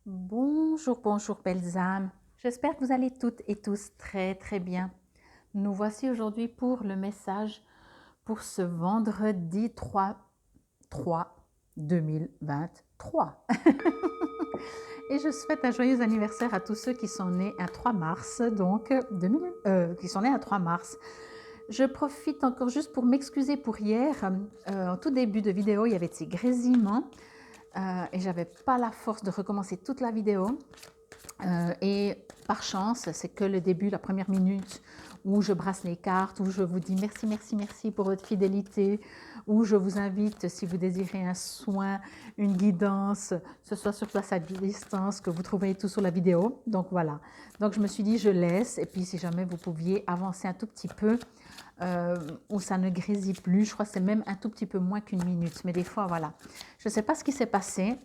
Bonjour, bonjour belles âmes. J'espère que vous allez toutes et tous très très bien. Nous voici aujourd'hui pour le message pour ce vendredi 3/3/2023. Et je souhaite un joyeux anniversaire à tous ceux qui sont nés un 3 mars, donc qui sont nés un 3 mars. Je profite encore juste pour m'excuser pour hier. En tout début de vidéo, il y avait de ces grésillements et j'avais pas la force de recommencer toute la vidéo. Et par chance, c'est que le début, la première minute où je brasse les cartes, où je vous dis merci, merci, merci pour votre fidélité, où je vous invite, si vous désirez un soin, une guidance, ce soit sur place à distance, que vous trouverez tout sur la vidéo. Donc voilà. Donc je me suis dit, je laisse. Et puis si jamais vous pouviez avancer un tout petit peu, où ça ne grésille plus, je crois que c'est même un tout petit peu moins qu'une minute. Mais des fois, voilà. Je ne sais pas ce qui s'est passé.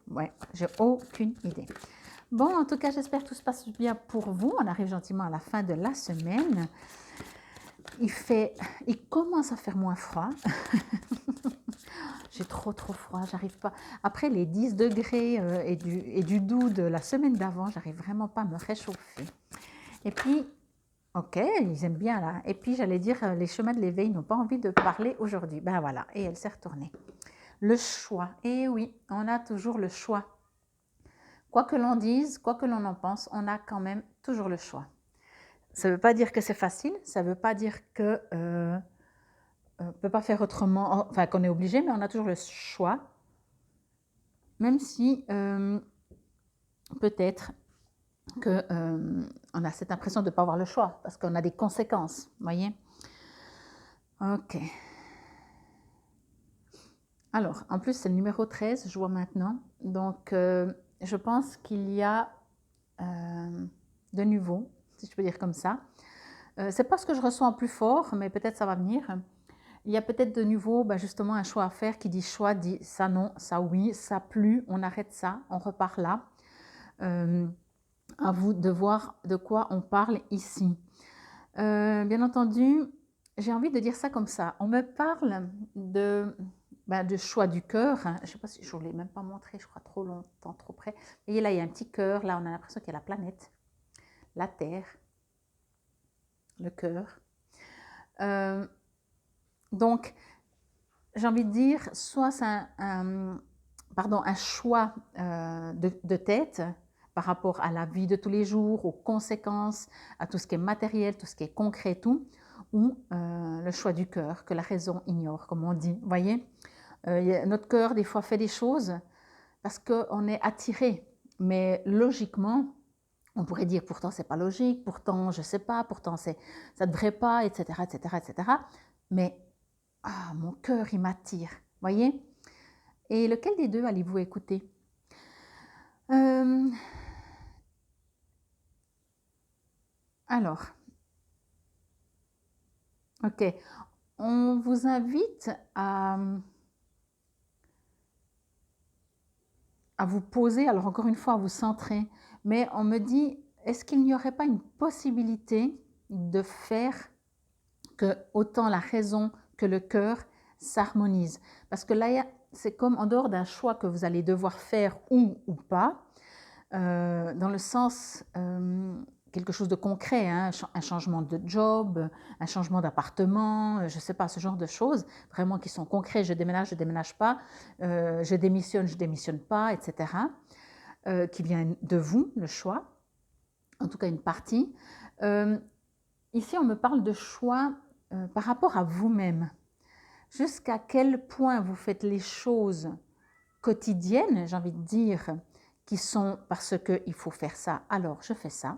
Ouais, j'ai aucune idée. Bon, en tout cas, j'espère que tout se passe bien pour vous. On arrive gentiment à la fin de la semaine. Il commence à faire moins froid. J'ai trop froid, j'arrive pas. Après les 10 degrés et du doux de la semaine d'avant, j'arrive vraiment pas à me réchauffer. Et puis, ok, ils aiment bien là. Et puis, j'allais dire, les chemins de l'éveil n'ont pas envie de parler aujourd'hui. Ben voilà, et elle s'est retournée. Le choix. Eh oui, on a toujours le choix. Quoi que l'on dise, quoi que l'on en pense, on a quand même toujours le choix. Ça ne veut pas dire que c'est facile, ça ne veut pas dire qu'on ne peut pas faire autrement, enfin qu'on est obligé, mais on a toujours le choix, même si peut-être qu'on a cette impression de ne pas avoir le choix, parce qu'on a des conséquences, vous voyez. Ok. Alors, en plus, c'est le numéro 13, je vois maintenant. Donc, je pense qu'il y a de nouveau, si je peux dire comme ça. C'est pas ce que je ressens en plus fort, mais peut-être ça va venir. Il y a peut-être de nouveau justement un choix à faire qui dit choix, dit ça non, ça oui, ça plus, on arrête ça, on repart là. À vous de voir de quoi on parle ici. Bien entendu, j'ai envie de dire ça comme ça. On me parle de choix du cœur. Hein. Je ne sais pas si je ne vous l'ai même pas montré, je crois trop longtemps, trop près. Et là, il y a un petit cœur. Là, on a l'impression qu'il y a la planète, la Terre, le cœur. Donc, j'ai envie de dire, soit c'est un choix de tête par rapport à la vie de tous les jours, aux conséquences, à tout ce qui est matériel, tout ce qui est concret, tout, ou le choix du cœur que la raison ignore, comme on dit. Vous voyez, notre cœur, des fois, fait des choses parce qu'on est attiré, mais logiquement, on pourrait dire pourtant c'est pas logique, pourtant je sais pas, pourtant ça devrait pas, etc., etc., etc. Mais mon cœur, il m'attire, voyez. Et lequel des deux allez-vous écouter? Alors, ok, on vous invite à vous poser, alors encore une fois, à vous centrer, mais on me dit, est-ce qu'il n'y aurait pas une possibilité de faire que autant la raison que le cœur s'harmonisent? Parce que là, c'est comme en dehors d'un choix que vous allez devoir faire ou pas, dans le sens quelque chose de concret, hein, un changement de job, un changement d'appartement, je ne sais pas, ce genre de choses, vraiment qui sont concrets, je déménage pas, je démissionne pas, etc., qui vient de vous, le choix, en tout cas une partie. Ici, on me parle de choix par rapport à vous-même. Jusqu'à quel point vous faites les choses quotidiennes, j'ai envie de dire, qui sont parce qu'il faut faire ça, alors je fais ça.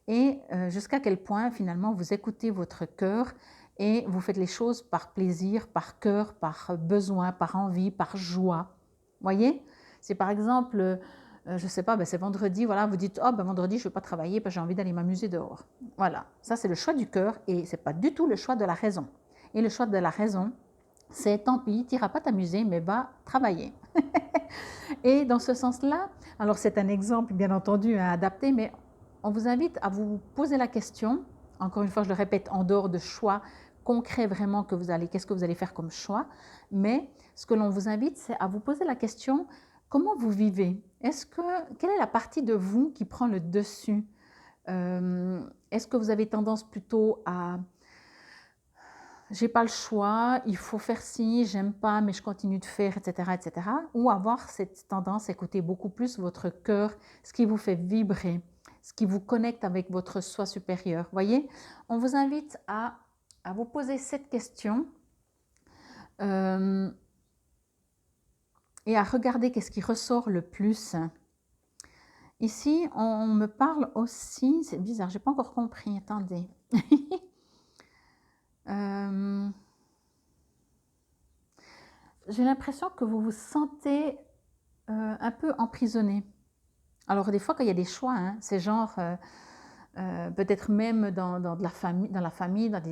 Et jusqu'à quel point finalement vous écoutez votre cœur et vous faites les choses par plaisir, par cœur, par besoin, par envie, par joie. Voyez? C'est par exemple, je ne sais pas, c'est vendredi, voilà, vous dites, oh vendredi je ne vais pas travailler parce que j'ai envie d'aller m'amuser dehors. Voilà, ça c'est le choix du cœur et ce n'est pas du tout le choix de la raison. Et le choix de la raison, c'est tant pis, tu n'iras pas t'amuser, mais va travailler. Et dans ce sens-là, alors c'est un exemple bien entendu à adapter, mais on vous invite à vous poser la question, encore une fois je le répète, en dehors de choix concret vraiment qu'est-ce que vous allez faire comme choix, mais ce que l'on vous invite c'est à vous poser la question, comment vous vivez? Quelle est la partie de vous qui prend le dessus? Est-ce que vous avez tendance plutôt à j'ai pas le choix, il faut faire ci, j'aime pas, mais je continue de faire, etc., etc. Ou avoir cette tendance à écouter beaucoup plus votre cœur, ce qui vous fait vibrer, ce qui vous connecte avec votre soi supérieur. Voyez, on vous invite à vous poser cette question et à regarder qu'est-ce qui ressort le plus. Ici, on me parle aussi, c'est bizarre, j'ai pas encore compris, attendez. J'ai l'impression que vous vous sentez un peu emprisonné. Alors des fois, quand il y a des choix, hein, c'est genre peut-être même dans la famille, dans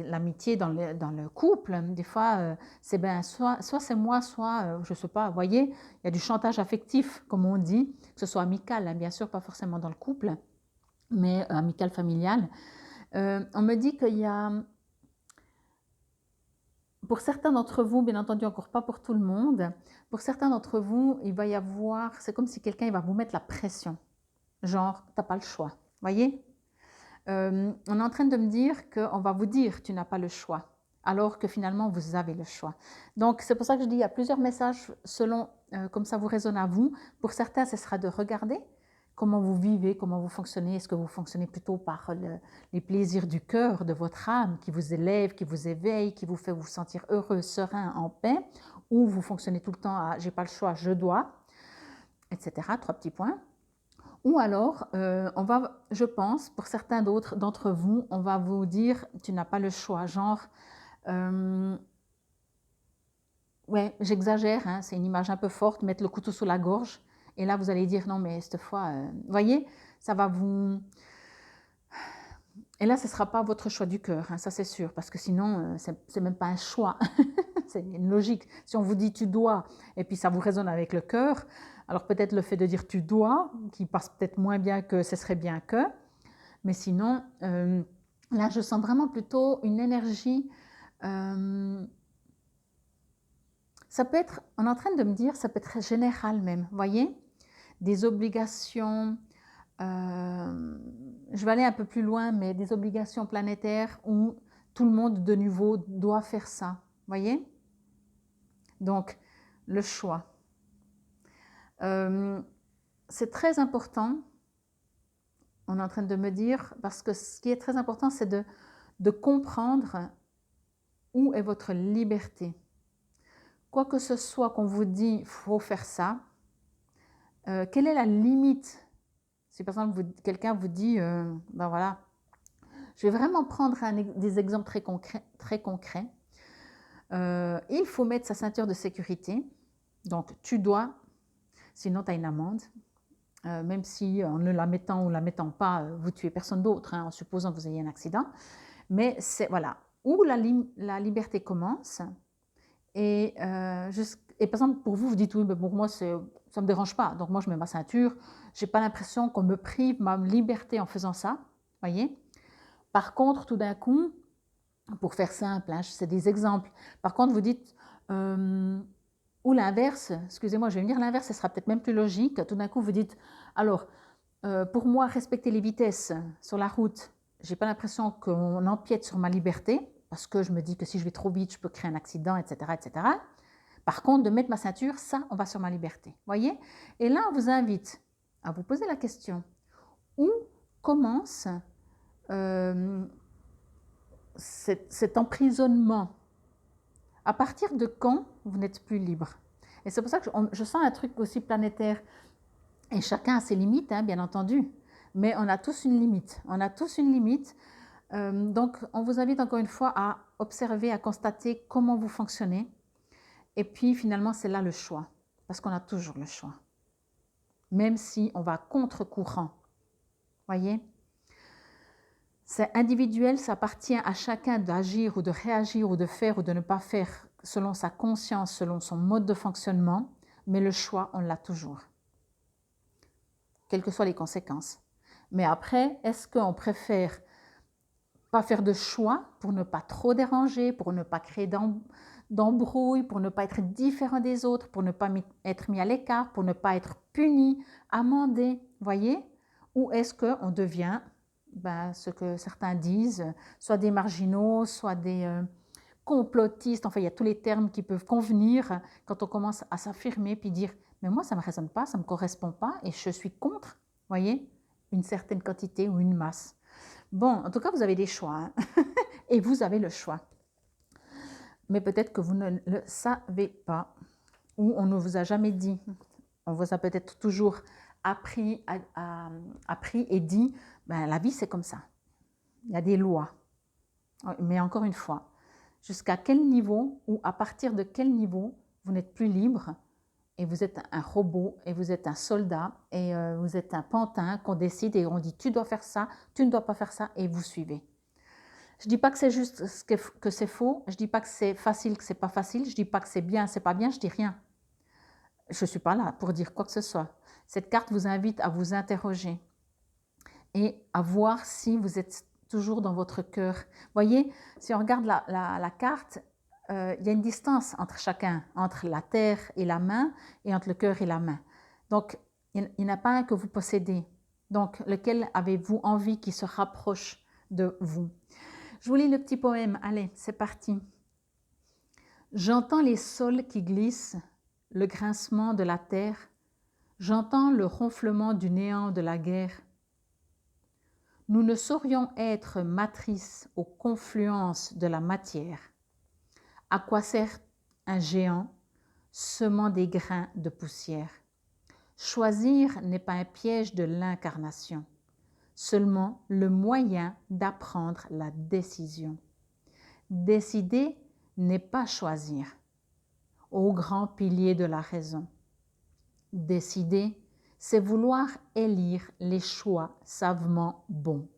l'amitié, dans le couple. Des fois, c'est ben soit c'est moi, soit je sais pas. Vous voyez, il y a du chantage affectif, comme on dit, que ce soit amical, hein, bien sûr, pas forcément dans le couple, mais amical, familial. On me dit qu'il y a pour certains d'entre vous, bien entendu, encore pas pour tout le monde, pour certains d'entre vous, il va y avoir, c'est comme si quelqu'un va vous mettre la pression. Genre, t'as pas le choix. Voyez, on est en train de me dire qu'on va vous dire tu n'as pas le choix, alors que finalement vous avez le choix. Donc c'est pour ça que je dis il y a plusieurs messages selon comme ça vous résonne à vous. Pour certains, ce sera de regarder comment vous vivez, comment vous fonctionnez. Est-ce que vous fonctionnez plutôt par les plaisirs du cœur, de votre âme, qui vous élève, qui vous éveille, qui vous fait vous sentir heureux, serein, en paix, ou vous fonctionnez tout le temps à j'ai pas le choix, je dois, etc. 3 petits points. Ou alors, je pense, pour certains d'autres d'entre vous, on va vous dire tu n'as pas le choix, genre ouais, j'exagère, hein, c'est une image un peu forte, mettre le couteau sous la gorge. Et là, vous allez dire non, mais cette fois, voyez, ça va vous. Et là, ce ne sera pas votre choix du cœur, hein, ça c'est sûr, parce que sinon, c'est même pas un choix. C'est une logique. Si on vous dit tu dois, et puis ça vous résonne avec le cœur, alors peut-être le fait de dire tu dois, qui passe peut-être moins bien que ce serait bien que, mais sinon, là, je sens vraiment plutôt une énergie. Ça peut être, on est en train de me dire, ça peut être général même, voyez, des obligations. Je vais aller un peu plus loin, mais des obligations planétaires où tout le monde de nouveau doit faire ça, voyez. Donc, le choix. C'est très important, on est en train de me dire, parce que ce qui est très important, c'est de comprendre où est votre liberté. Quoi que ce soit qu'on vous dit, il faut faire ça, quelle est la limite? Si par exemple quelqu'un vous dit, ben voilà, je vais vraiment prendre des exemples très concrets. Il faut mettre sa ceinture de sécurité, donc tu dois, sinon tu as une amende. Même si en ne la mettant ou la mettant pas, vous tuez personne d'autre, hein, en supposant que vous ayez un accident. Mais c'est voilà, où la liberté commence. Et par exemple, pour vous, vous dites oui, mais pour moi, ça ne me dérange pas. Donc moi, je mets ma ceinture. Je n'ai pas l'impression qu'on me prive ma liberté en faisant ça. Voyez. Par contre, tout d'un coup, pour faire simple, hein, c'est des exemples. Par contre, vous dites, ou l'inverse, excusez-moi, je vais venir l'inverse, ce sera peut-être même plus logique. Tout d'un coup, vous dites, alors, pour moi, respecter les vitesses sur la route, je n'ai pas l'impression qu'on empiète sur ma liberté, parce que je me dis que si je vais trop vite, je peux créer un accident, etc., etc. Par contre, de mettre ma ceinture, ça, on va sur ma liberté. Voyez? Et là, on vous invite à vous poser la question, où commence cet emprisonnement? À partir de quand vous n'êtes plus libre? Et c'est pour ça que je sens un truc aussi planétaire. Et chacun a ses limites, hein, bien entendu. Mais on a tous une limite. On a tous une limite. Donc, on vous invite encore une fois à observer, à constater comment vous fonctionnez. Et puis, finalement, c'est là le choix. Parce qu'on a toujours le choix. Même si on va contre-courant. Voyez? C'est individuel, ça appartient à chacun d'agir ou de réagir ou de faire ou de ne pas faire selon sa conscience, selon son mode de fonctionnement. Mais le choix, on l'a toujours. Quelles que soient les conséquences. Mais après, est-ce qu'on préfère pas faire de choix pour ne pas trop déranger, pour ne pas créer d'embrouille, pour ne pas être différent des autres, pour ne pas être mis à l'écart, pour ne pas être puni, amendé, voyez? Ou est-ce qu'on devient ce que certains disent, soit des marginaux, soit des complotistes, enfin il y a tous les termes qui peuvent convenir quand on commence à s'affirmer puis dire « mais moi ça ne me résonne pas, ça ne me correspond pas et je suis contre », voyez, une certaine quantité ou une masse. Bon, en tout cas vous avez des choix hein et vous avez le choix. Mais peut-être que vous ne le savez pas ou on ne vous a jamais dit. On vous a peut-être toujours appris et dit la vie c'est comme ça. Il y a des lois. Mais encore une fois, jusqu'à quel niveau ou à partir de quel niveau vous n'êtes plus libre et vous êtes un robot et vous êtes un soldat et vous êtes un pantin qu'on décide et on dit tu dois faire ça, tu ne dois pas faire ça et vous suivez. Je ne dis pas que c'est juste que c'est faux, je ne dis pas que c'est facile, que ce n'est pas facile, je ne dis pas que c'est bien, c'est pas bien, je ne dis rien. Je ne suis pas là pour dire quoi que ce soit. Cette carte vous invite à vous interroger et à voir si vous êtes toujours dans votre cœur. Voyez, si on regarde la carte, il y a une distance entre chacun, entre la terre et la main et entre le cœur et la main. Donc, il n'y en a pas un que vous possédez. Donc, lequel avez-vous envie qui se rapproche de vous? Je vous lis le petit poème. Allez, c'est parti. J'entends les sols qui glissent, le grincement de la terre. J'entends le ronflement du néant de la guerre. Nous ne saurions être matrices aux confluences de la matière. À quoi sert un géant semant des grains de poussière? Choisir n'est pas un piège de l'incarnation, seulement le moyen d'apprendre la décision. Décider n'est pas choisir, ô grand pilier de la raison. Décider, c'est vouloir élire les choix savement bons.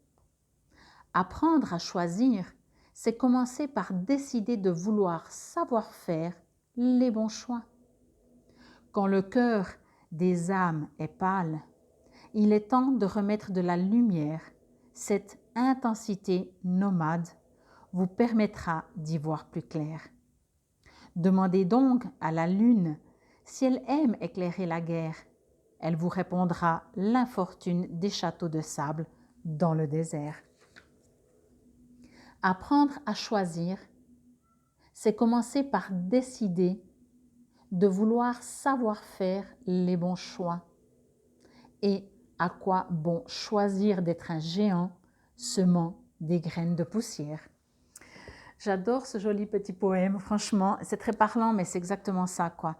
Apprendre à choisir, c'est commencer par décider de vouloir savoir faire les bons choix. Quand le cœur des âmes est pâle, il est temps de remettre de la lumière. Cette intensité nomade vous permettra d'y voir plus clair. Demandez donc à la lune si elle aime éclairer la guerre. Elle vous répondra l'infortune des châteaux de sable dans le désert. Apprendre à choisir, c'est commencer par décider de vouloir savoir faire les bons choix. Et à quoi bon choisir d'être un géant semant des graines de poussière? J'adore ce joli petit poème, franchement, c'est très parlant, mais c'est exactement ça, quoi.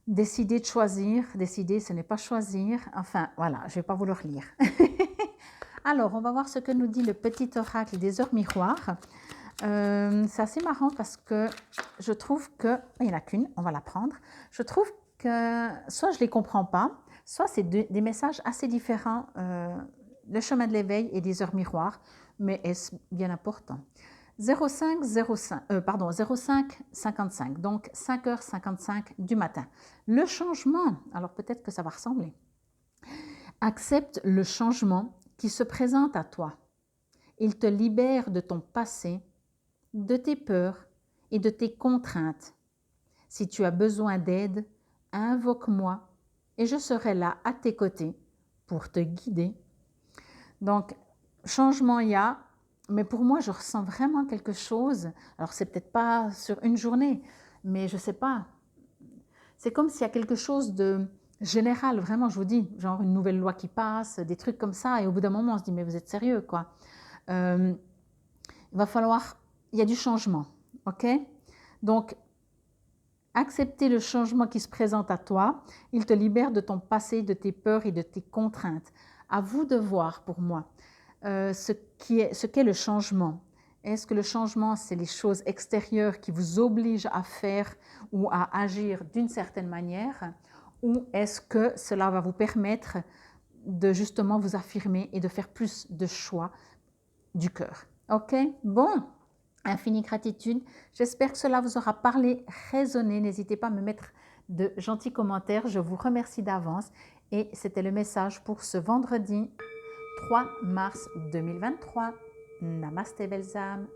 Décider de choisir, décider, ce n'est pas choisir. Enfin, voilà, je ne vais pas vous le relire. Alors, on va voir ce que nous dit le petit oracle des heures miroirs. C'est assez marrant parce que je trouve que, il n'y en a qu'une, on va la prendre. Je trouve que soit je ne les comprends pas, soit c'est des messages assez différents, le chemin de l'éveil et des heures miroirs, mais est-ce bien important? 05:55, donc 5h55 du matin. Le changement, alors peut-être que ça va ressembler. Accepte le changement qui se présente à toi. Il te libère de ton passé, de tes peurs et de tes contraintes. Si tu as besoin d'aide, invoque-moi et je serai là à tes côtés pour te guider. Donc, changement il y a, mais pour moi, je ressens vraiment quelque chose. Alors, c'est peut-être pas sur une journée, mais je sais pas. C'est comme s'il y a quelque chose de général, vraiment, je vous dis, genre une nouvelle loi qui passe, des trucs comme ça, et au bout d'un moment, on se dit, mais vous êtes sérieux, quoi. Il va falloir, il y a du changement, ok? Donc, accepter le changement qui se présente à toi, il te libère de ton passé, de tes peurs et de tes contraintes. À vous de voir, pour moi, ce qu'est le changement. Est-ce que le changement, c'est les choses extérieures qui vous obligent à faire ou à agir d'une certaine manière, ou est-ce que cela va vous permettre de justement vous affirmer et de faire plus de choix du cœur? Ok? Bon, infinie gratitude. J'espère que cela vous aura parlé, résonné. N'hésitez pas à me mettre de gentils commentaires. Je vous remercie d'avance. Et c'était le message pour ce vendredi 3 mars 2023. Namasté, belles âmes.